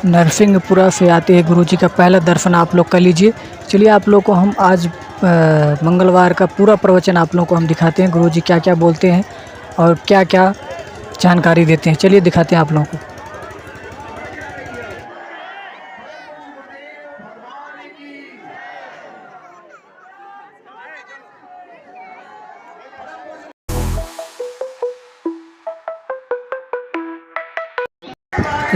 नरसिंहपुरा से आते हैं गुरुजी का पहला दर्शन आप लोग कर लीजिए। चलिए आप लोग को हम आज मंगलवार का पूरा प्रवचन आप लोग को हम दिखाते हैं, गुरुजी क्या क्या बोलते हैं और क्या क्या जानकारी देते हैं। चलिए दिखाते हैं आप लोगों को।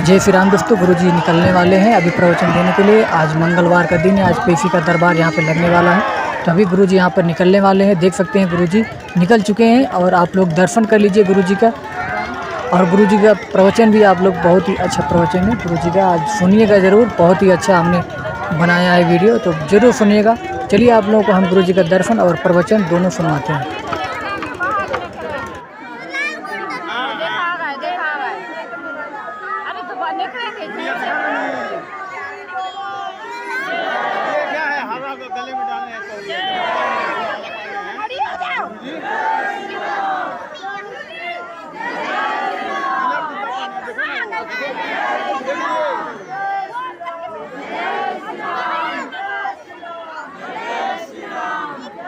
जय श्री राम दोस्तों, गुरुजी निकलने वाले हैं अभी प्रवचन देने के लिए। आज मंगलवार का दिन है, आज पेशी का दरबार यहाँ पर लगने वाला है, तो अभी गुरुजी यहाँ पर निकलने वाले हैं। देख सकते हैं गुरुजी निकल चुके हैं और आप लोग दर्शन कर लीजिए गुरुजी का। और गुरुजी का प्रवचन भी आप लोग, बहुत ही अच्छा प्रवचन है गुरुजी का, आज सुनिएगा ज़रूर। बहुत ही अच्छा हमने बनाया है वीडियो, तो ज़रूर सुनिएगा। चलिए आप लोगों को हम गुरुजी का दर्शन और प्रवचन दोनों सुनवाते हैं।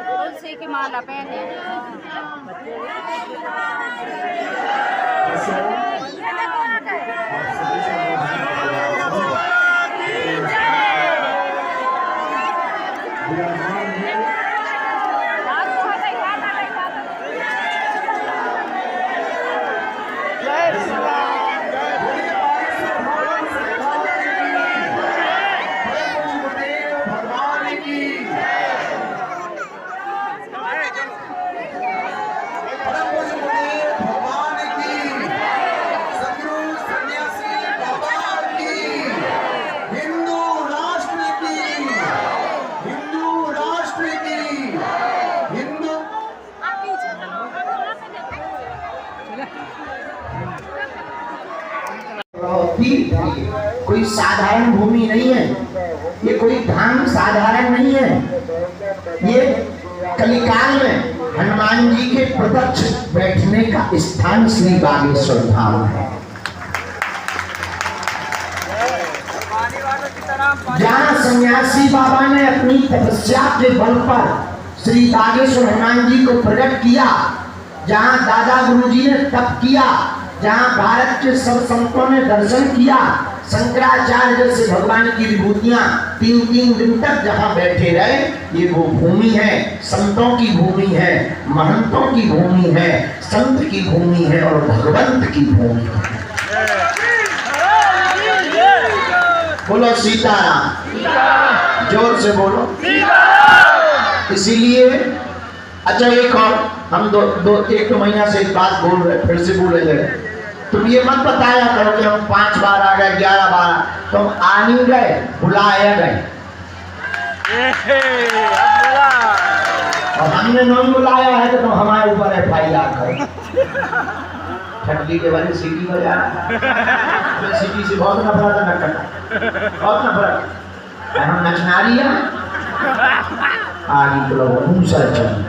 तुलसी की माला पहने कोई साधारण भूमि नहीं है, ये कोई धाम साधारण नहीं है। ये कलिकाल में हनुमान जी के प्रत्यक्ष बैठने का स्थान श्री बागेश्वर धाम है, जहाँ सन्यासी बाबा ने अपनी तपस्या के बल पर श्री बागेश्वर हनुमान जी को प्रकट किया, जहाँ दादा गुरुजी ने तप किया, जहाँ भारत के सब संतों ने दर्शन किया, शंकराचार्य जैसे भगवान की विभूतियां 3-3 दिन तक जहाँ बैठे रहे, ये वो भूमि है, संतों की भूमि है, महंतों की भूमि है, संत की भूमि है और भगवंत की भूमि है। बोलो सीताराम, जोर से बोलो। इसीलिए अच्छा, एक और हम एक महीना से एक बात बोल रहे, फिर से बोले जा रहे। तुम ये मत बताया करो कि हम 5 बार आ गए, 11 बार, तुम आ नहीं गए, बुलाया गए। और हमने नहीं बुलाया है तो तुम हमारे ऊपर FIR करो। ठटली के वाले सीटी बजाना, सीटी से बहुत नफरत है, नटना बहुत नफरत। हम नचनारी हैं, आगे तो लोग दूसरा चाहिए।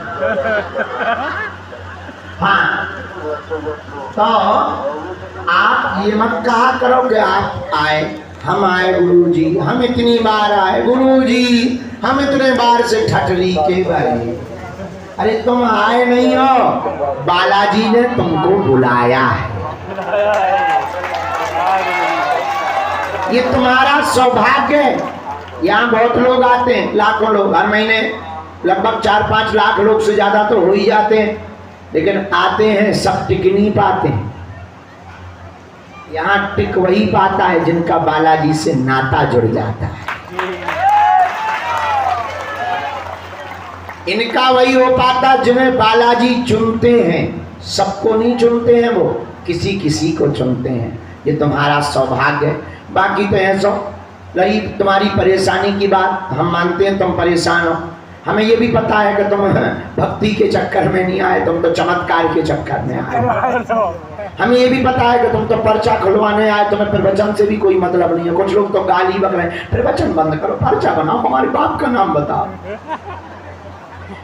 हाँ, तो आप ये मत कहा करो कि आप आए, हम आए गुरुजी, हम इतनी बार आए गुरुजी, हम इतने बार से ठटली के बारे। अरे तुम आए नहीं हो, बालाजी ने तुमको बुलाया है। ये तुम्हारा सौभाग्य है। यहाँ बहुत लोग आते हैं, लाखों लोग हर महीने, लगभग 4-5 लाख लोग से ज्यादा तो हो ही जाते हैं, लेकिन आते हैं सब टिक नहीं पाते हैं। यहाँ टिक वही पाता है जिनका बालाजी से नाता जुड़ जाता है। इनका वही हो पाता जिन्हें बालाजी चुनते हैं, सबको नहीं चुनते हैं, वो किसी किसी को चुनते हैं। ये तुम्हारा सौभाग्य है। बाकी तो ऐसा रही तुम्हारी परेशानी की बात, हम मानते हैं तुम परेशान हो। हमें ये भी पता है कि तुम भक्ति के चक्कर में नहीं आए, तुम तो चमत्कार के चक्कर में आए। हमें ये भी पता है कि तुम तो पर्चा खुलवाने आए, तुम्हें प्रवचन से भी कोई मतलब नहीं है। कुछ लोग तो गाली बक रहे हैं, प्रवचन बंद करो, पर्चा बनाओ, हमारे बाप का नाम बताओ।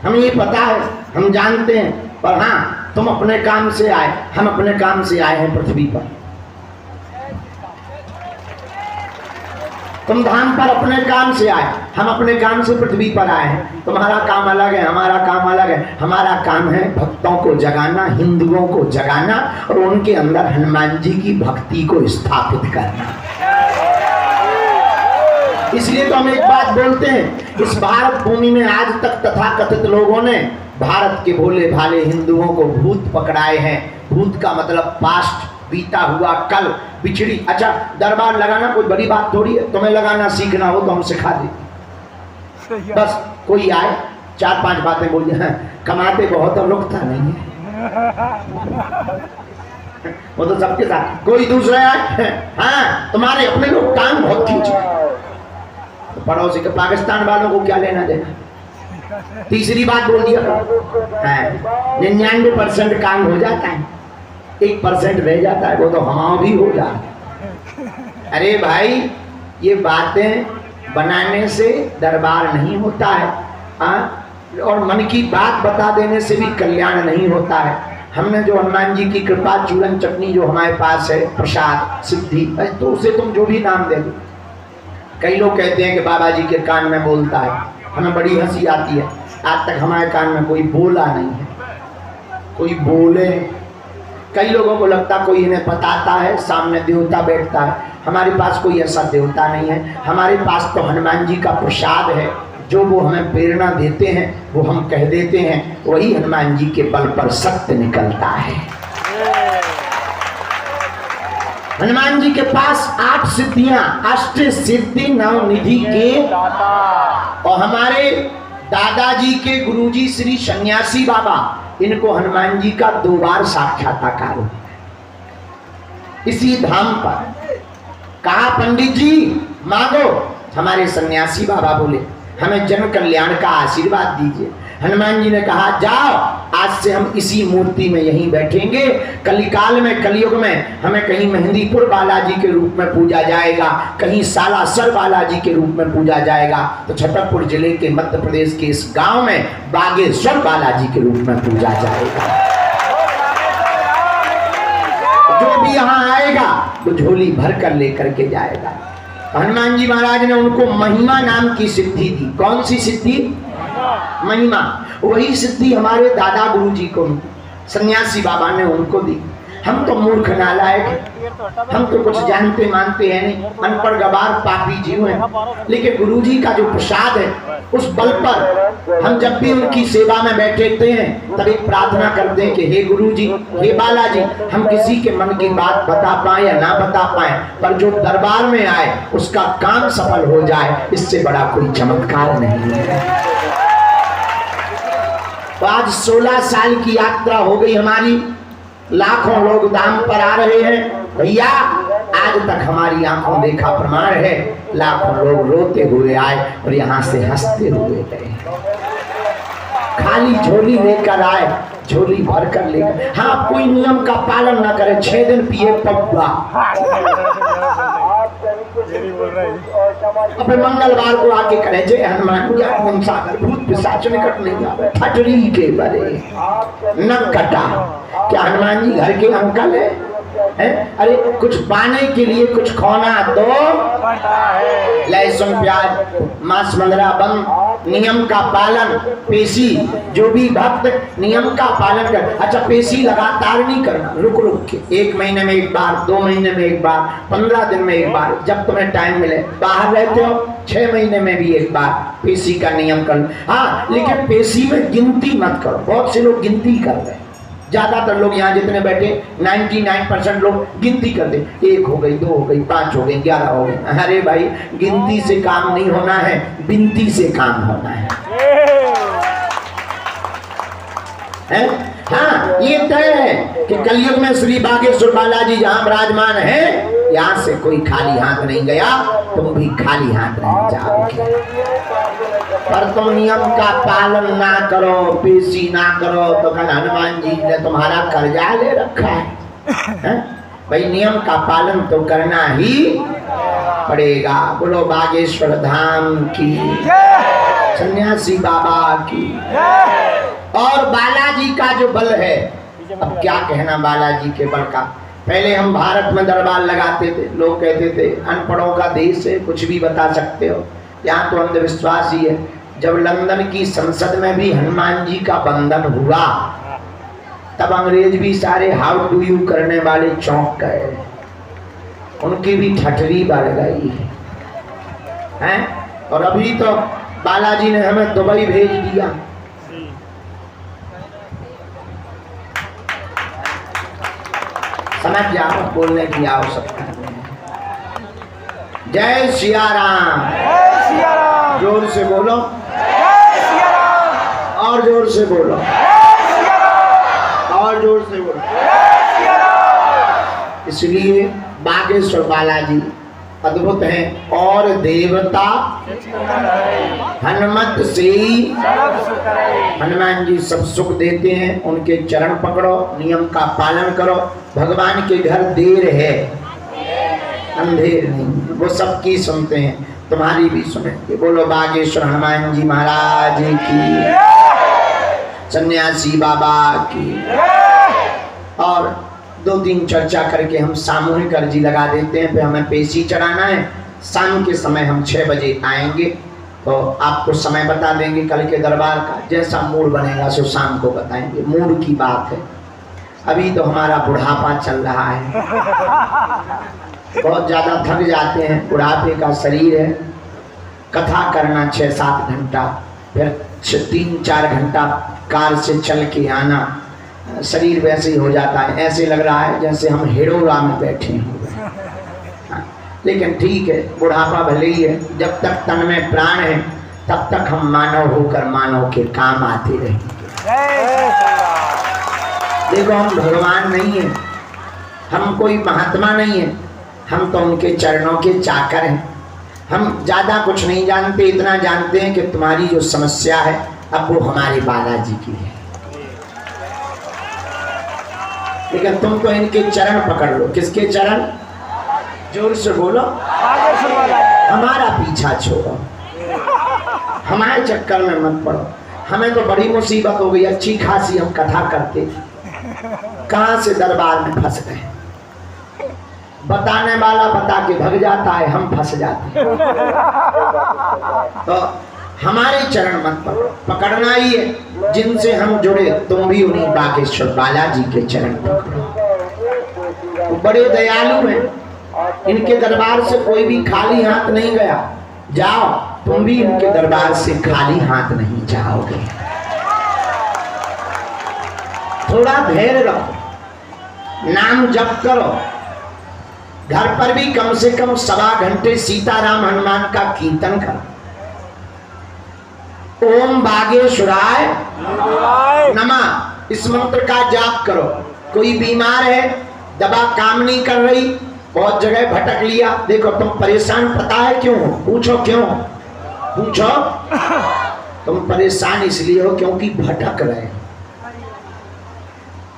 हमें ये पता है, हम जानते हैं, पर हाँ तुम अपने काम से आए, हम अपने काम से आए हैं पृथ्वी पर। तुम धाम पर अपने काम से आए, हम अपने काम से पृथ्वी पर आए हैं। तुम्हारा काम अलग है, हमारा काम अलग है। हमारा काम है भक्तों को जगाना, हिंदुओं को जगाना और उनके अंदर हनुमान जी की भक्ति को स्थापित करना। इसलिए तो हम एक बात बोलते हैं, इस भारत भूमि में आज तक तथाकथित लोगों ने भारत के भोले भाले हिंदुओं को भूत पकड़ाए हैं। भूत का मतलब पास्ट, बीता हुआ कल, बिछड़ी। अच्छा, दरबार लगाना कोई बड़ी बात थोड़ी है, तुम्हें लगाना सीखना हो तो हम सिखा दें। बस कोई आए 4-5 बातें बोलिए, हाँ, कमाते बहुत और रुकता नहीं है। वो तो सबके साथ। कोई दूसरा आए, हाँ तुम्हारे अपने लोग काम बहुत खींचे, तो पड़ोसी के पाकिस्तान वालों को क्या लेना देना। तीसरी बात बोल दिया, 99% काम हो जाता है, 1% रह जाता है, वो तो हमारा भी हो जाता है। अरे भाई, ये बातें बनाने से दरबार नहीं होता है, और मन की बात बता देने से भी कल्याण नहीं होता है। हमने जो हनुमान जी की कृपा, चूरन चटनी जो हमारे पास है, प्रसाद, सिद्धि, तो उसे तुम जो भी नाम दे दो। कई लोग कहते हैं कि बाबा जी के कान में बोलता है, हमें बड़ी हंसी आती है। आज तक हमारे कान में कोई बोला नहीं है, कोई बोले। कई लोगों को लगता कोई इन्हें बताता है, सामने देवता बैठता है। हमारे पास कोई ऐसा देवता नहीं है, हमारे पास तो हनुमान जी का प्रसाद है। जो वो हमें प्रेरणा देते हैं, वो हम कह देते हैं, वही हनुमान जी के बल पर सत्य निकलता है। हनुमान जी के पास 8 सिद्धियां, अष्ट सिद्धि नवनिधि के, और हमारे दादाजी के गुरुजी श्री सन्यासी बाबा, इनको हनुमान जी का 2 बार साक्षात्कार हुआ इसी धाम पर। कहा पंडित जी मांगो, हमारे सन्यासी बाबा बोले हमें जन कल्याण का आशीर्वाद दीजिए। हनुमान जी ने कहा जाओ, आज से हम इसी मूर्ति में यहीं बैठेंगे। कलिकाल में, कलयुग में हमें कहीं मेहंदीपुर बालाजी के रूप में पूजा जाएगा, कहीं सालासर बालाजी के रूप में पूजा जाएगा, तो छतरपुर जिले के मध्य प्रदेश के इस गांव में बागेश्वर बालाजी के रूप में पूजा जाएगा। जो भी यहाँ आएगा वो झोली भर कर लेकर के जाएगा। हनुमान जी महाराज ने उनको महिमा नाम की सिद्धि दी। कौन सी सिद्धि? महिमा। वही सिद्धि हमारे दादा गुरु जी को, सन्यासी बाबा ने उनको दी। हम तो मूर्ख नालायक, हम तो कुछ जानते मानते हैं नहीं, अनपढ़ गवार पापी जीव हैं। लेकिन गुरु जी का जो प्रसाद है, उस बल पर हम जब भी उनकी सेवा में बैठते हैं तभी प्रार्थना करते हैं कि हे गुरु जी, हे बालाजी, हम किसी के मन की बात बता पाए या ना बता पाए, पर जो दरबार में आए उसका काम सफल हो जाए, इससे बड़ा कोई चमत्कार नहीं है। तो आज 16 साल की यात्रा हो गई हमारी, लाखों लोग धाम पर आ रहे हैं। भैया आज तक हमारी आंखों देखा प्रमाण है, लाखों लोग रोते हुए आए और यहाँ से हंसते हुए गए। खाली झोली लेकर आए, झोली भर कर लेकर। हाँ, कोई नियम का पालन न करे, 6 दिन पिए पब्बा, अपने मंगलवार को आके करे जय हनुमान ज्ञान सागर, भूत पिशाच निकट नहीं आवे, फटरी के बरे न कटा। क्या हनुमान जी घर के अंकल है? अरे कुछ पाने के लिए कुछ खोना तो लहसुन प्याज मांस मंगरा बंद, नियम का पालन, पेशी, जो भी भक्त नियम का पालन कर। अच्छा, पेशी लगातार नहीं करना, रुक रुक के, 1 महीने में एक बार, 2 महीने में एक बार, 15 दिन में एक बार, जब तुम्हें टाइम मिले। बाहर रहते हो 6 महीने में भी एक बार पेशी का नियम कर। हाँ, लेकिन पेशी में गिनती मत करो। बहुत से लोग गिनती कर रहे हैं, ज्यादातर लोग यहाँ जितने बैठे 99% लोग गिनती कर दे, 1 हो गई, 2 हो गई, 5 हो गई, 11 हो गई। अरे भाई, गिनती से काम नहीं होना है, बिनती से काम होना है। हाँ, ये तय है कि कलयुग में श्री बागेश्वर बालाजी जहाँ विराजमान है, यहाँ से कोई खाली हाथ नहीं गया, तुम भी खाली हाथ नहीं जाओगे। पर तुम नियम का पालन ना करो, पेशी ना करो, तो कल हनुमान जी ने तुम्हारा कर्जा ले रखा है। भाई, नियम का पालन तो करना ही पड़ेगा। बोलो बागेश्वर धाम की, सन्यासी बाबा की। और बालाजी का जो बल है, अब क्या कहना बालाजी के बल का। पहले हम भारत में दरबार लगाते थे, लोग कहते थे अनपढ़ों का देश है, कुछ भी बता सकते हो, यहाँ तो अंधविश्वास ही है। जब लंदन की संसद में भी हनुमान जी का बंधन हुआ तब अंग्रेज भी सारे हाउ डू यू करने वाले चौंक गए, उनकी भी ठठरी बढ़ गई है। और अभी तो बालाजी ने हमें दुबई भेज दिया। समझ जाओ, बोलने की आवश्यकता नहीं। जय सिया राम, जय सिया राम, जोर से बोलो, जय सिया राम, और जोर से बोलो, जय सिया राम, और जोर से बोलो। जय सिया राम। इसलिए बागेश्वर बालाजी अद्भुत हैं। और देवता हनुमत से हनुमान जी सब सुख देते हैं। उनके चरण पकड़ो, नियम का पालन करो। भगवान के घर देर है, अंधेर नहीं, वो सबकी सुनते हैं, तुम्हारी भी सुनेंगे। बोलो बागेश्वर हनुमान जी महाराज की, सन्यासी बाबा की। और 2-3 चर्चा करके हम सामूहिक अर्जी लगा देते हैं, फिर हमें पेशी चढ़ाना है। शाम के समय हम 6 बजे आएंगे, तो आपको समय बता देंगे कल के दरबार का। जैसा मूड बनेगा सो शाम को बताएंगे, मूड की बात है। अभी तो हमारा बुढ़ापा चल रहा है, बहुत ज़्यादा थक जाते हैं, बुढ़ापे का शरीर है। कथा करना 6-7 घंटा, फिर 3-4 घंटा कार से चल के आना, शरीर वैसे ही हो जाता है। ऐसे लग रहा है जैसे हम हेडोरा में बैठे हैं। लेकिन ठीक है, बुढ़ापा भले ही है, जब तक तन में प्राण है तब तक हम मानव होकर मानव के काम आते रहेंगे। देखो, हम भगवान नहीं है, हम कोई महात्मा नहीं है, हम तो उनके चरणों के चाकर हैं। हम ज़्यादा कुछ नहीं जानते, इतना जानते हैं कि तुम्हारी जो समस्या है अब वो हमारे बालाजी की है। लेकिन तुम तो इनके चरण पकड़ लो। किसके चरण? जोर से बोलो, हमारा पीछा छोड़ो, हमारे चक्कर में मत पड़ो। हमें तो बड़ी मुसीबत हो गई, अच्छी खासी हम कथा करते थे, कहां से दरबार में फंस गए। बताने वाला बता के भग जाता है, हम फंस जाते हैं। तो हमारे चरण मत पकड़ो, पकड़ना ही है। जिनसे हम जुड़े तुम भी उन्हीं बागेश्वर बालाजी के चरण पकड़ो। वो बड़े दयालु हैं, इनके दरबार से कोई भी खाली हाथ नहीं गया। जाओ, तुम भी इनके दरबार से खाली हाथ नहीं जाओगे। थोड़ा धैर्य रखो, नाम जप करो। घर पर भी कम से कम 1.25 घंटे सीताराम हनुमान का कीर्तन करो। ओम बागेश्वराय नमः, इस मंत्र का जाप करो। कोई बीमार है, दवा काम नहीं कर रही, बहुत जगह भटक लिया, देखो तुम परेशान, पता है क्यों? पूछो क्यों? पूछो। तुम परेशान इसलिए हो क्योंकि भटक रहे हो।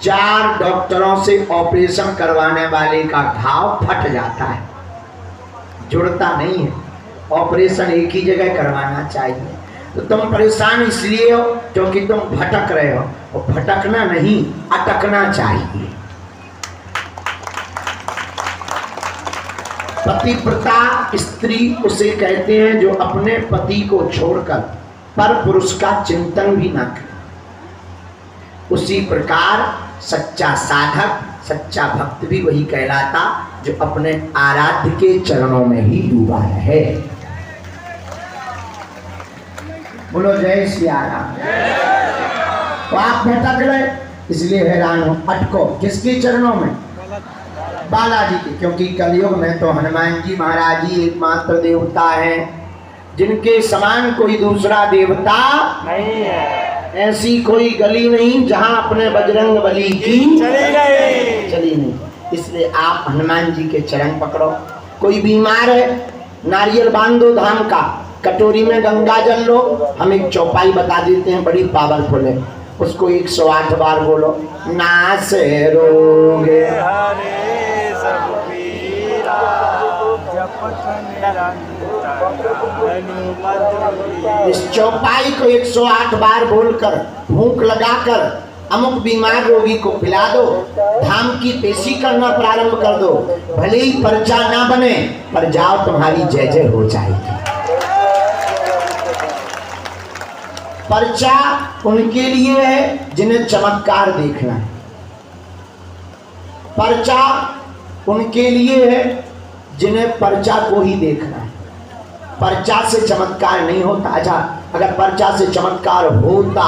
4 डॉक्टरों से ऑपरेशन करवाने वाले का घाव फट जाता है, जुड़ता नहीं है। ऑपरेशन एक ही जगह करवाना चाहिए। तो तुम परेशान इसलिए हो क्योंकि तुम भटक रहे हो, और भटकना नहीं, अटकना चाहिए। पतिव्रता स्त्री उसे कहते हैं जो अपने पति को छोड़कर पर पुरुष का चिंतन भी न करे। उसी प्रकार सच्चा साधक, सच्चा भक्त भी वही कहलाता जो अपने आराध्य के चरणों में ही डूबा है। बोलो जय सिया राम। तो आप भटक गए इसलिए हैरान हो, अटको। किसके चरणों में? बालाजी के। क्योंकि कलयुग में तो हनुमान जी महाराज ही एकमात्र देवता हैं, जिनके समान कोई दूसरा देवता नहीं है। ऐसी कोई गली नहीं जहां अपने बजरंग बली की चली नहीं। इसलिए आप हनुमान जी के चरण पकड़ो। कोई बीमार है, नारियल बांधो धाम का, कटोरी में गंगा जल लो। हम एक चौपाई बता देते हैं, बड़ी पावरफुल है, उसको 108 बार बोलो। नासे रोगे इस चौपाई को 108 बार बोलकर, भूख लगाकर अमुक बीमार रोगी को पिला दो, धाम की पेशी करना प्रारंभ कर दो, भले ही पर्चा ना बने पर जाओ तुम्हारी जय जय हो जाएगी। पर्चा उनके लिए है जिन्हें चमत्कार देखना है, पर्चा उनके लिए है जिन्हें पर्चा को ही देखना है। पर्चा से चमत्कार नहीं होता। अच्छा, अगर पर्चा से चमत्कार होता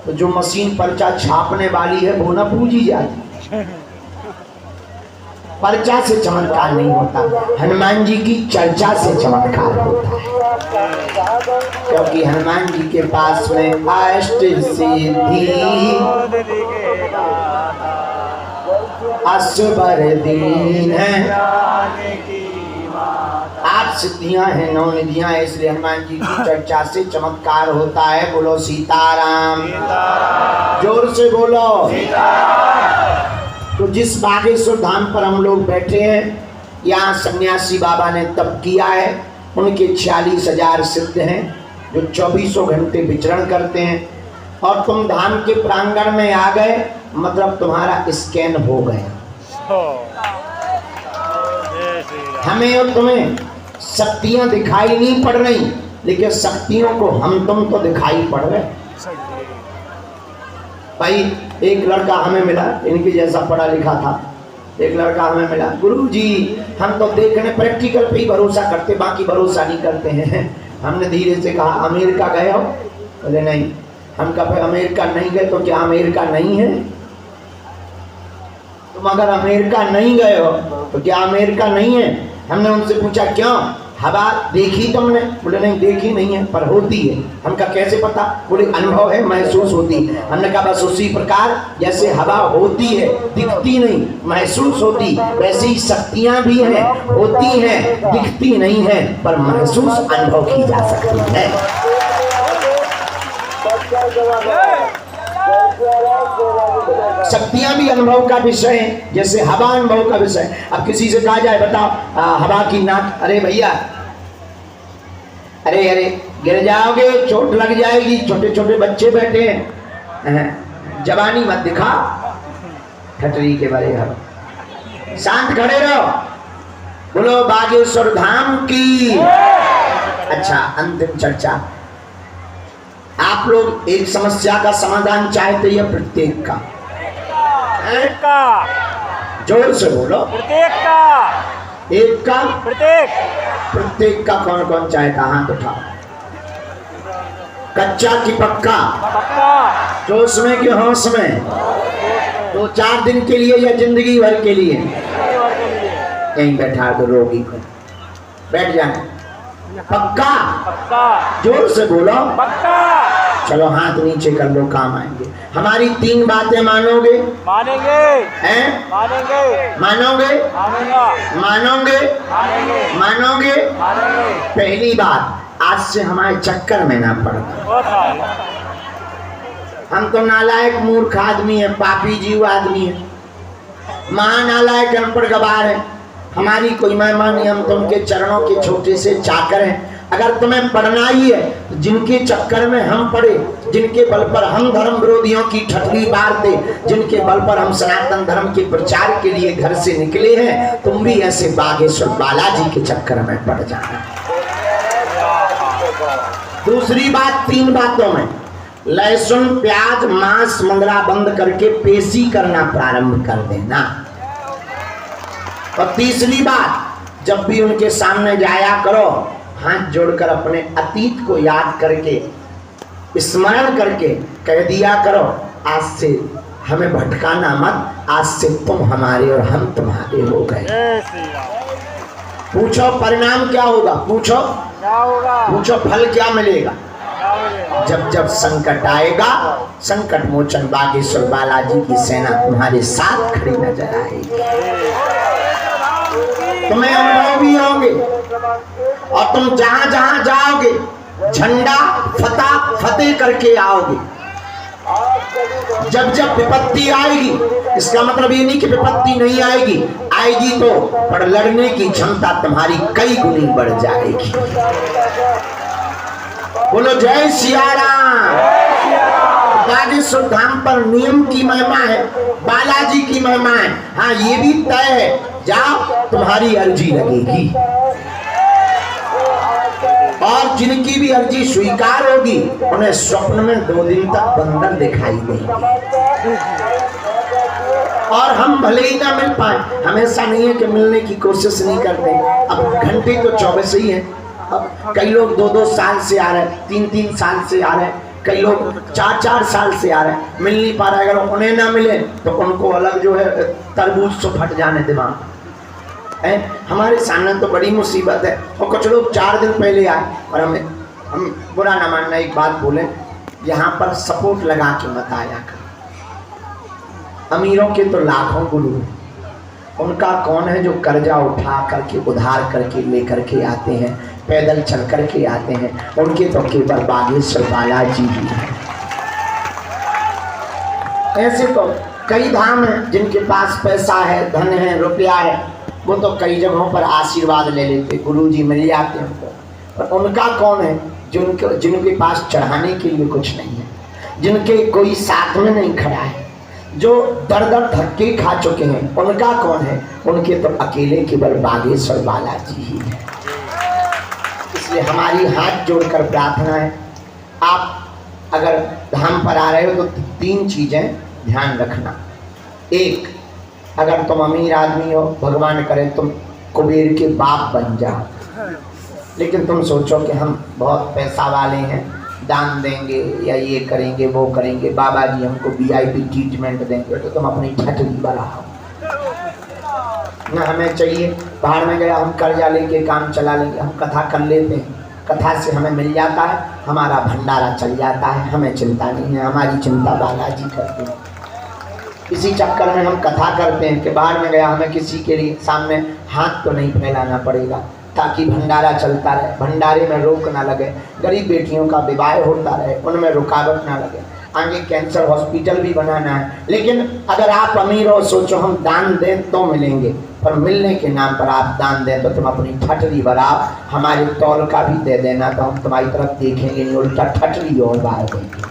तो जो मशीन पर्चा छापने वाली है वो ना पूजी जाती। पर्चा से चमत्कार नहीं होता, हनुमान जी की चर्चा से चमत्कार होता है, क्योंकि हनुमान जी के पास में अष्ट सिद्धि असबर दीन है, 8 सिद्धियां हैं, 9 निधियां हैं, इसलिए हनुमान जी की चर्चा से चमत्कार होता है। बोलो सीताराम, जोर से बोलो। तो जिस बागेश्वर धाम पर हम लोग बैठे हैं, यहाँ सन्यासी बाबा ने तप किया है, उनके 46,000 सिद्ध हैं जो 24 घंटे विचरण करते हैं। और तुम धाम के प्रांगण में आ गए मतलब तुम्हारा स्कैन हो गया। हमें और तुम्हें शक्तियां दिखाई नहीं पड़ रही, लेकिन शक्तियों को हम तुम तो दिखाई पड़ रहे। भाई एक लड़का हमें मिला, इनके जैसा पढ़ा लिखा था, एक लड़का हमें मिला, गुरुजी हम तो देखने प्रैक्टिकल पे ही भरोसा करते, बाकी भरोसा नहीं करते हैं। हमने धीरे से कहा अमेरिका गए हो? बोले नहीं। हम कहा अमेरिका नहीं गए तो क्या अमेरिका नहीं है? तुम अगर अमेरिका नहीं गए हो तो क्या अमेरिका नहीं है? हमने उनसे पूछा क्यों, हवा देखी तुमने? बोले नहीं देखी नहीं है पर होती है। हम कहा कैसे पता? बोले अनुभव है, महसूस होती है। हमने कहा बस उसी प्रकार जैसे हवा होती है, दिखती नहीं, महसूस होती, वैसे ही शक्तियां भी हैं, होती हैं, दिखती नहीं है पर महसूस अनुभव की जा सकती है। शक्तियां भी अनुभव का विषय है, जैसे हवा अनुभव का विषय। अब किसी से कहा जाए बताओ हवा की नाक, अरे भैया अरे अरे गिर जाओगे, चोट लग जाएगी, छोटे छोटे बच्चे बैठे हैं, जवानी मत दिखा, ठटरी के बारे हवा, शांत खड़े रहो, बोलो बागेश्वर धाम की। अच्छा, अंतिम चर्चा। आप लोग एक समस्या का समाधान चाहते हैं प्रत्येक का? जोर से बोलो। प्रत्येक का। एक का? प्रत्येक का कौन कौन चाहता? हाथ उठाओ। कच्चा की पक्का? पक्का। जोश में कि होश में? 2-4 दिन के लिए या जिंदगी भर के लिए? यहीं बैठा दो रोगी को, बैठ जाए। पक्का? पक्का। जोर से बोलो। पक्का। चलो हाथ नीचे कर लो, काम आएंगे। हमारी 3 बातें मानोगे? मानेंगे। हैं? मानेंगे। मानोगे? मानेगा। मानोगे? मानेंगे। मानोगे? मानेंगे। पहली बात, आज से हमारे चक्कर में ना पड़ना। हम तो नालायक मूर्ख आदमी है, पापी जीव आदमी है, महानालायक अनपढ़ गवार है, हमारी कोई महिमा नहीं, हम तुमके चरणों के छोटे से चाकर हैं। अगर तुम्हें पढ़ना ही है तो जिनके चक्कर में हम पड़े, जिनके बल पर हम धर्म विरोधियों की ठटली मारते, जिनके बल पर हम सनातन धर्म के प्रचार के लिए घर से निकले हैं, तुम भी ऐसे बागेश्वर बालाजी के चक्कर में पड़ जाना। दूसरी बात, 3 बातों में लहसुन प्याज मांस मंगरा बंद करके पेशी करना प्रारंभ कर देना। और तीसरी बात, जब भी उनके सामने जाया करो, हाथ जोड़कर अपने अतीत को याद करके, स्मरण करके कह दिया करो आज से हमें भटकाना मत, आज से तुम हमारे और हम तुम्हारे हो गए। पूछो परिणाम क्या होगा? पूछो क्या होगा? पूछो फल क्या मिलेगा? जब जब संकट आएगा, संकट मोचन बागेश्वर बालाजी की सेना तुम्हारे साथ खड़ी नजर आएगी। तुम्हें अनुभव भी होंगे और तुम जहां जहां जाओगे झंडा फतेह करके आओगे। जब जब विपत्ति आएगी, इसका मतलब ये नहीं कि विपत्ति नहीं आएगी, आएगी तो पर लड़ने की क्षमता तुम्हारी कई गुनी बढ़ जाएगी। बोलो जय सिया राम। बागेश्वर धाम पर नियम की महिमा है, बालाजी की महिमा है। हाँ ये भी तय है, जाओ तुम्हारी अर्जी लगेगी और जिनकी भी अर्जी स्वीकार होगी उन्हें स्वप्न में 2 दिन तक बंदर दिखाई देंगे। और हम भले ही ना मिल पाए, हमेशा नहीं है कि मिलने की कोशिश नहीं करते। अब घंटे तो 24 ही है। अब कई लोग 2-2 साल से आ रहे हैं, 3-3 साल से आ रहे हैं, कई लोग 4-4 साल से आ रहे हैं, मिल नहीं पा रहा है। अगर उन्हें ना मिले तो उनको अलग जो है तरबूज से फट जाने दिमाग है। हमारे सामने तो बड़ी मुसीबत है। और कुछ लोग 4 दिन पहले आए और हम बुरा ना मानना, एक बात बोले, यहाँ पर सपोर्ट लगा के मत आया कर। अमीरों के तो लाखों गुरु हैं, उनका कौन है जो कर्जा उठा करके उधार करके लेकर के आते हैं, पैदल चल करके आते हैं। उनके तो केवल बागेश्वर बालाजी ही है। ऐसे तो कई धाम हैं जिनके पास पैसा है, धन है, रुपया है, वो तो कई जगहों पर आशीर्वाद ले लेते, गुरुजी मिल जाते हैं उनको। पर उनका कौन है जिनके पास चढ़ाने के लिए कुछ नहीं है, जिनके कोई साथ में नहीं खड़ा है, जो दर धक्के खा चुके हैं, उनका कौन है? उनके तो अकेले केवल बागेश्वर बालाजी ही है। इसलिए हमारी हाथ जोड़कर प्रार्थना है, आप अगर धाम पर आ रहे हो तो 3 चीजें ध्यान रखना। एक, अगर तुम अमीर आदमी हो, भगवान करे तुम कुबेर के बाप बन जाओ, लेकिन तुम सोचो कि हम बहुत पैसा वाले हैं, दान देंगे या ये करेंगे वो करेंगे, बाबा जी हमको VIP ट्रीटमेंट देंगे, तो तुम अपनी ठटली बढ़ाओ ना। हमें चाहिए बाहर में गया, हम कर्जा लेके काम चला लेंगे, हम कथा कर लेते हैं, कथा से हमें मिल जाता है, हमारा भंडारा चल जाता है, हमें चिंता नहीं है, हमारी चिंता बालाजी करते हैं। इसी चक्कर में हम कथा करते हैं कि बाहर में गया, हमें किसी के लिए सामने हाथ तो नहीं फैलाना पड़ेगा, ताकि भंडारा चलता रहे, भंडारे में रोक ना लगे, गरीब बेटियों का विवाह होता रहे, उनमें रुकावट ना लगे, आगे कैंसर हॉस्पिटल भी बनाना है। लेकिन अगर आप अमीर हो, सोचो हम दान दें तो मिलेंगे, पर मिलने के नाम पर आप दान दें तो तुम अपनी ठटरी बढ़ाओ, हमारे तौल का भी दे देना, तो हम तुम्हारी तरफ देखेंगे नहीं, उल्टा ठटरी और बाहर देंगे।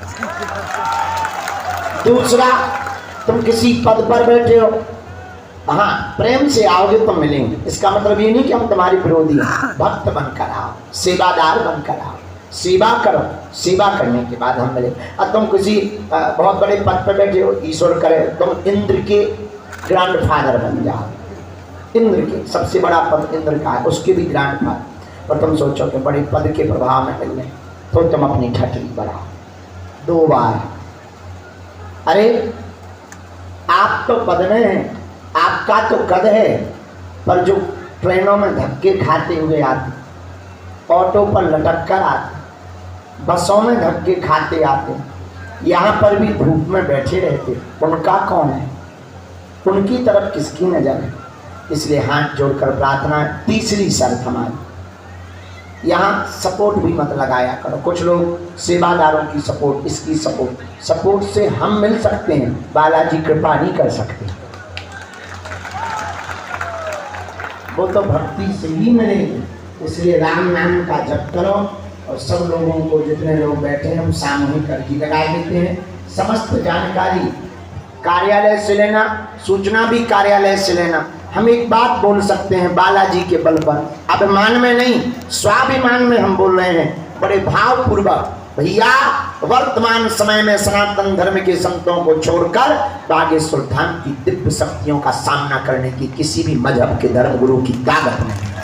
दूसरा, तुम किसी पद पर बैठे हो, हाँ प्रेम से आओगे तो मिलेंगे, इसका मतलब ये नहीं कि हम तुम्हारे विरोधी हैं। भक्त बनकर आओ, सेवादार बनकर आओ, सेवा करो, सेवा करने के बाद हम मिले। अब तुम किसी बहुत बड़े पद पर बैठे हो, ईश्वर करे तुम इंद्र के ग्रैंडफादर बन जाओ, इंद्र के सबसे बड़ा पद इंद्र का है, उसके भी ग्रैंडफादर, पर तुम सोचो कि बड़े पद के प्रभाव में मिलने, तो तुम अपनी ठटरी बढ़ाओ 2 बार। अरे आप तो पद में हैं, आपका तो कद है, पर जो ट्रेनों में धक्के खाते हुए आते, ऑटो पर लटक कर आते, बसों में धक्के खाते आते, यहाँ पर भी धूप में बैठे रहते, उनका कौन है? उनकी तरफ किसकी नजर है? इसलिए हाथ जोड़कर प्रार्थना है। तीसरी शर्त हमारी, यहाँ सपोर्ट भी मत लगाया करो। कुछ लोग सेवादारों की सपोर्ट, इसकी सपोर्ट से हम मिल सकते हैं, बालाजी कृपा नहीं कर सकते, वो तो भक्ति से ही मिलेगी। इसलिए राम नाम का जप करो और सब लोगों को, जितने लोग बैठे हैं, हम सामूहिक अर्जी लगा देते हैं। समस्त जानकारी कार्यालय से लेना, सूचना भी कार्यालय से लेना। हम एक बात बोल सकते हैं बालाजी के बल पर, अभिमान में नहीं, स्वाभिमान में हम बोल रहे हैं, बड़े भावपूर्वक। भैया वर्तमान समय में सनातन धर्म के संतों को छोड़कर बागेश्वर धाम की दिव्य शक्तियों का सामना करने की किसी भी मजहब के धर्म गुरु की ताकत नहीं।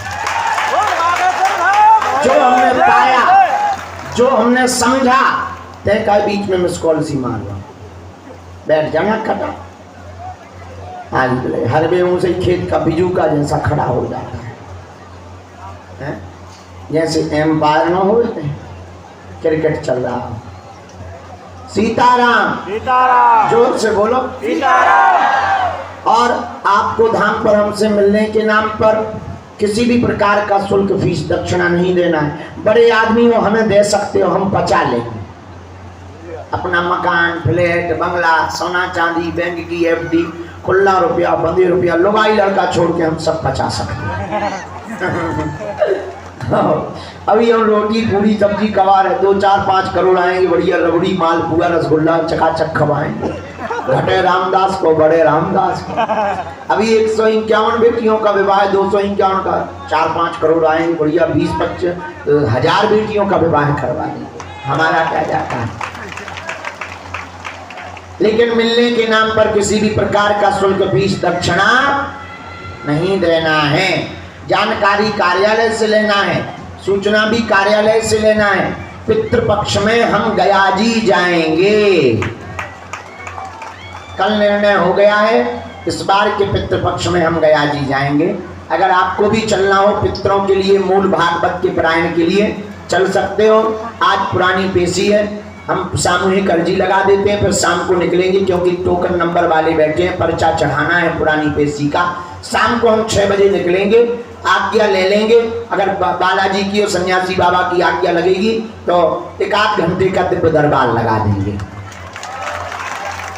जो हमने पाया, जो हमने समझा, तय का बीच में मिस कॉल सी मार लो, बैठ जाना खटा, हर बेहू से खेत का बिजू का जैसा खड़ा हो जाता है, जैसे एम्पायर न हो, क्रिकेट चल रहा हो। सीताराम, सीताराम, जोर से बोलो सीताराम। और आपको धाम पर हमसे मिलने के नाम पर किसी भी प्रकार का शुल्क, फीस, दक्षिणा नहीं देना है। बड़े आदमी हो, हमें दे सकते हो, हम पचा लेंगे। अपना मकान, फ्लैट, बंगला, सोना चांदी, बैंक की FD, खुला रुपया, बंदी रुपया, लुगाई लड़का छोड़ के हम सब पचा सकते हैं। अभी हम रोटी पूरी सब्जी कमा रहे, 2-4-5 करोड़ आएंगे, बढ़िया रबड़ी मालपुआ रसगुल्ला चकाचक खवाएंगे, घटे रामदास को बड़े रामदास को। अभी 151 बेटियों का विवाह, 251 का 4-5 करोड़ आएंगे, बढ़िया 20-25 हजार बेटियों का विवाह करवा देंगे, हमारा क्या जाता है। लेकिन मिलने के नाम पर किसी भी प्रकार का शुल्क फीस दक्षिणा नहीं देना है। जानकारी कार्यालय से लेना है, सूचना भी कार्यालय से लेना है। पितृपक्ष में हम गयाजी जाएंगे, कल निर्णय हो गया है, इस बार के पितृपक्ष में हम गयाजी जाएंगे। अगर आपको भी चलना हो पितरों के लिए, मूल भागवत के पारायण के लिए चल सकते हो। आज पुरानी पेशी है, हम सामूहिक अर्जी लगा देते हैं, फिर शाम को निकलेंगे, क्योंकि टोकन नंबर वाले बैठे हैं, पर्चा चढ़ाना है पुरानी पेशी का। शाम को हम 6 बजे निकलेंगे, आज्ञा ले लेंगे। अगर बालाजी की और सन्यासी बाबा की आज्ञा लगेगी तो 1-8 घंटे का दिव्य दरबार लगा देंगे।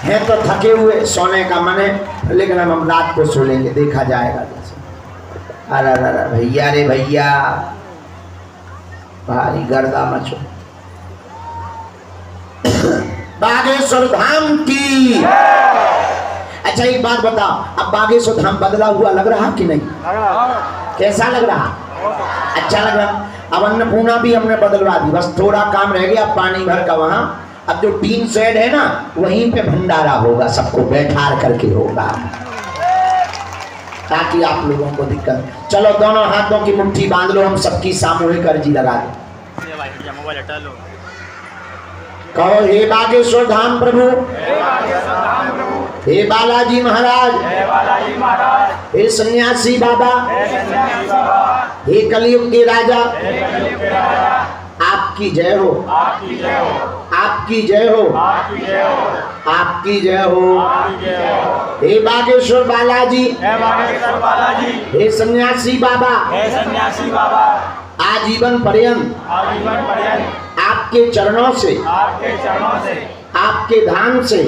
हैं तो थके हुए, सोने का मन है, लेकिन हम रात को सो लेंगे, देखा जाएगा जैसे। अरे भैया रे भैया, भारी गर्दा मचो। बागेश्वर धाम की। अच्छा एक बात बताओ, अब बागेश्वर धाम बदला हुआ लग रहा कि नहीं? कैसा लग रहा? अच्छा लग रहा। अब अन्नपूर्णा भी हमने बदलवा दी, बस थोड़ा काम रह गया पानी भर का वहां। अब जो टीन शेड है ना, वहीं पे भंडारा होगा, सबको बैठार करके होगा, ताकि आप लोगों को दिक्कत। चलो दोनों हाथों की मुट्ठी बांध लो, हम सबकी सामूहिक अर्जी लगा दें। कहो हे बागेश्वर धाम प्रभु, हे बालाजी महाराज, हे सन्यासी बाबा, हे कलयुग के राजा, आपकी जय हो, आपकी जय हो, आपकी जय हो, आपकी जय हो। हे बागेश्वर बालाजी, हे सन्यासी बाबा, आजीवन पर्यंत आपके चरणों से, आपके धाम से,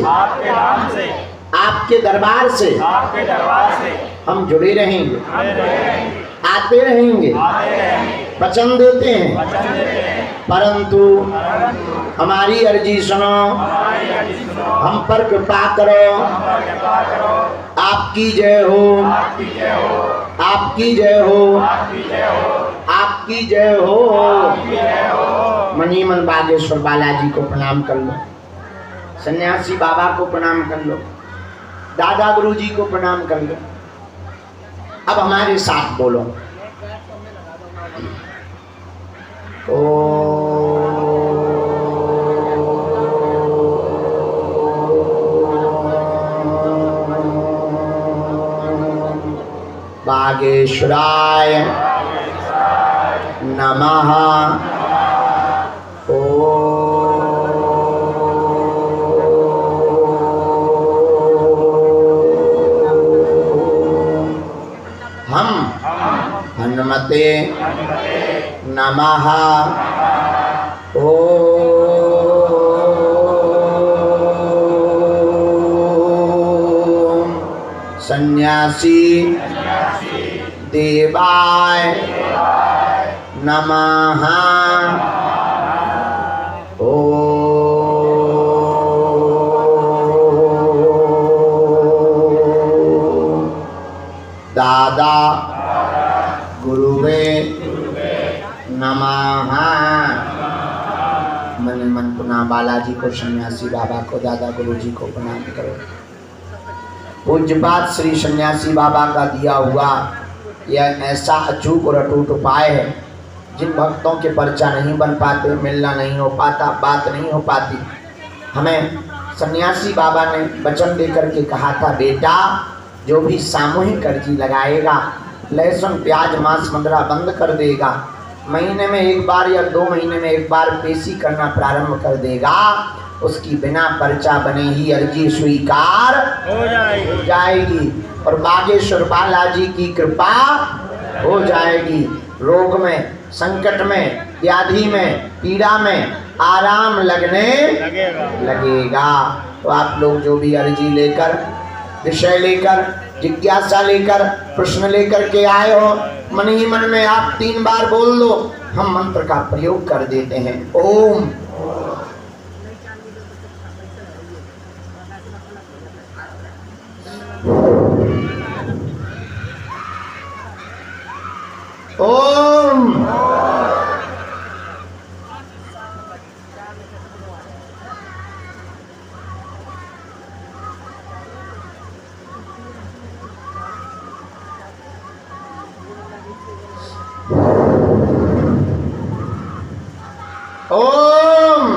आपके दरबार से हम जुड़े रहेंगे, आते रहेंगे, वचन देते हैं। परंतु हमारी अर्जी सुनो, हम पर कृपा करो। आपकी जय हो, आपकी जय हो, आपकी जय हो। मनी मन बागेश्वर बालाजी को प्रणाम कर लो, सन्यासी बाबा को प्रणाम कर लो, दादा गुरु जी को प्रणाम कर लो। अब हमारे साथ बोलो, बागेश्वराय नमः। हम हनुमते नमः। ओम सन्यासी देवाय नमः। ओम दादा गुरुवे नमः। मन मन पुनः बालाजी को, सन्यासी बाबा को, दादा गुरु जी को प्रणाम करो। पूज्यपाद श्री सन्यासी बाबा का दिया हुआ यह ऐसा अचूक और अटूट उपाय है, जिन भक्तों के पर्चा नहीं बन पाते, मिलना नहीं हो पाता, बात नहीं हो पाती, हमें सन्यासी बाबा ने वचन देकर के कहा था, बेटा जो भी सामूहिक अर्जी लगाएगा, लहसुन प्याज मांस मदिरा बंद कर देगा, महीने में एक बार या 2 महीने में एक बार पेशी करना प्रारंभ कर देगा, उसकी बिना पर्चा बने ही अर्जी स्वीकार हो जाएगी और बागेश्वर बालाजी की कृपा हो जाएगी। रोग में, संकट में, व्याधि में, पीड़ा में आराम लगने लगेगा। तो आप लोग जो भी अर्जी लेकर, विषय लेकर, जिज्ञासा लेकर, प्रश्न लेकर के आए हो, मन ही मन में आप 3 बार बोल दो, हम मंत्र का प्रयोग कर देते हैं। ओम ओम ओम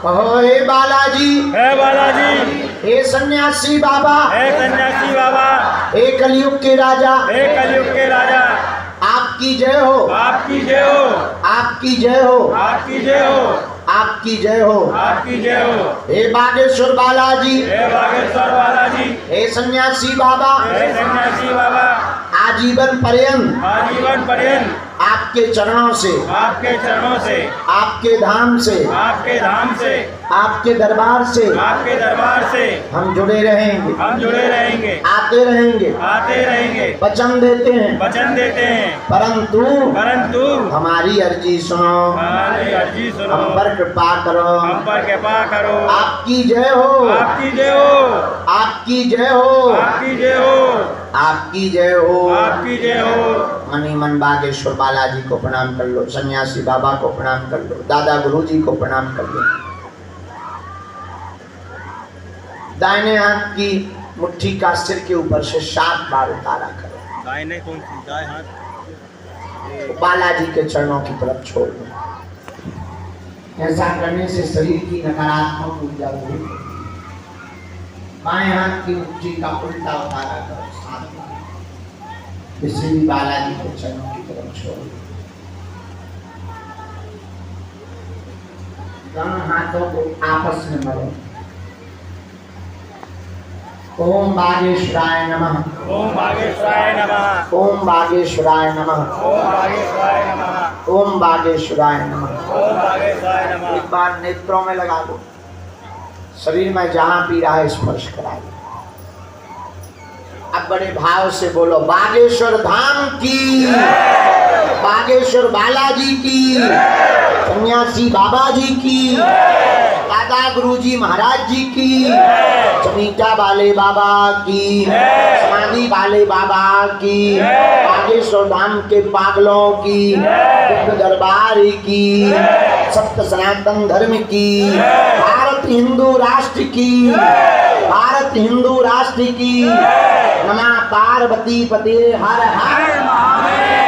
कहो हे बालाजी, हे बालाजी, हे सन्यासी बाबा, हे सन्यासी बाबा, हे कलयुग के राजा, हे कलयुग के राजा, आपकी जय हो, आपकी जय हो, आपकी जय हो, आपकी जय हो, आपकी जय हो, आपकी जय हो। हे बागेश्वर बालाजी, हे बागेश्वर बालाजी, हे सन्यासी बाबा, हे सन्यासी बाबा, आजीवन पर्यंत आजीवन पर्यंत आपके चरणों से, आपके चरणों से, आपके धाम से, आपके धाम से, आपके दरबार से आपके दरबार से हम जुड़े रहेंगे, हम जुड़े रहेंगे, आते रहेंगे, आते रहेंगे, वचन देते हैं, वचन देते हैं, परंतु हमारी अर्जी सुनो, हमारी अर्जी सुनो, हम पर कृपा करो, हम पर कृपा करो। आपकी जय हो, आपकी जय हो, आपकी जय हो, आपकी जय हो, आपकी जय हो, आपकी जय हो। मन ही मन बागेश्वर बालाजी को प्रणाम कर लो, सन्यासी बाबा को प्रणाम कर लो, दादा गुरुजी को प्रणाम कर लो। दाहिने हाथ की मुट्ठी का सिर के ऊपर से 7 बार उतारा करो, दाहिने कौन सी? दाएं हाथ बालाजी के चरणों की तरफ छोड़ दो। ऐसा करने से शरीर की नकारात्मक ऊर्जा दूर होगी। बाएं हाथ की मुट्ठी का उल्टा उतारा करो 7 बार, इसे भी बालाजी के चरणों की तरफ छोड़ दो। दोनों हाथों को आपस में मरो। ओम बागेश्वराय नमः, ओम बागेश्वराय नमः, ओम बागेश्वराय नमः, ओम बागेश्वराय नमः, ओम बागेश्वराय नमः। ओम बागेश्वराय नमः। एक बार नेत्रों में लगा दो, शरीर में जहां पीड़ा है स्पर्श करा दो। अब बड़े भाव से बोलो, बागेश्वर धाम की, बागेश्वर बालाजी की, सन्यासी बाबा जी की, दादा गुरुजी महाराज जी की, चमीटा वाले बाबा की, समाधि वाले बाबा की, बागेश्वर धाम के पागलों की, दिव्य दरबार की, सत्य सनातन धर्म की, भारत हिंदू राष्ट्र की, भारत हिंदू राष्ट्र की। नमः पार्वती पते हर हर महादेव।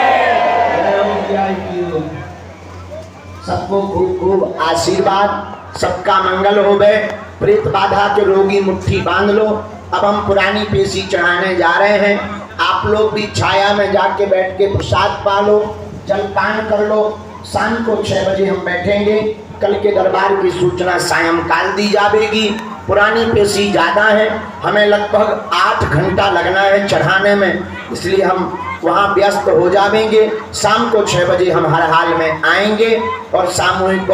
सबको खूब खूब आशीर्वाद, सबका मंगल हो गए। प्रेत बाधा के रोगी मुट्ठी बांध लो। अब हम पुरानी पेशी चढ़ाने जा रहे हैं। आप लोग भी छाया में जाके बैठ के प्रसाद पा लो, जलपान कर लो। शाम को 6 बजे हम बैठेंगे। कल के दरबार की सूचना सायंकाल दी जाएगी। पुरानी पेशी ज़्यादा है, हमें लगभग 8 घंटा लगना है चढ़ाने में, इसलिए हम वहाँ व्यस्त हो जाएंगे। शाम को 6 बजे हम हर हाल में आएंगे और सामूहिक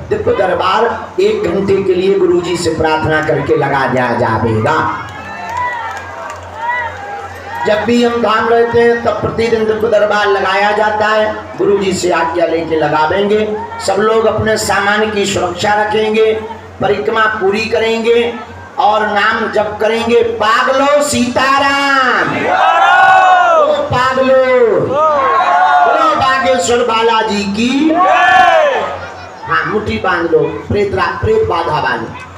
दिव्य दरबार 1 घंटे के लिए गुरुजी से प्रार्थना करके लगा दिया जाएगा। जब भी हम धाम रहते हैं तब प्रतिदिन दिव्य दरबार लगाया जाता है। गुरुजी से आज्ञा लेके लगावेंगे। सब लोग अपने सामान की सुरक्षा रखेंगे, परिक्रमा पूरी करेंगे और नाम जप करेंगे। पागलो सीताराम, ओ पागलो, बोलो बागेश्वर बालाजी की। हाँ, मुट्ठी बांध लो, प्रेत बाधा बांधो।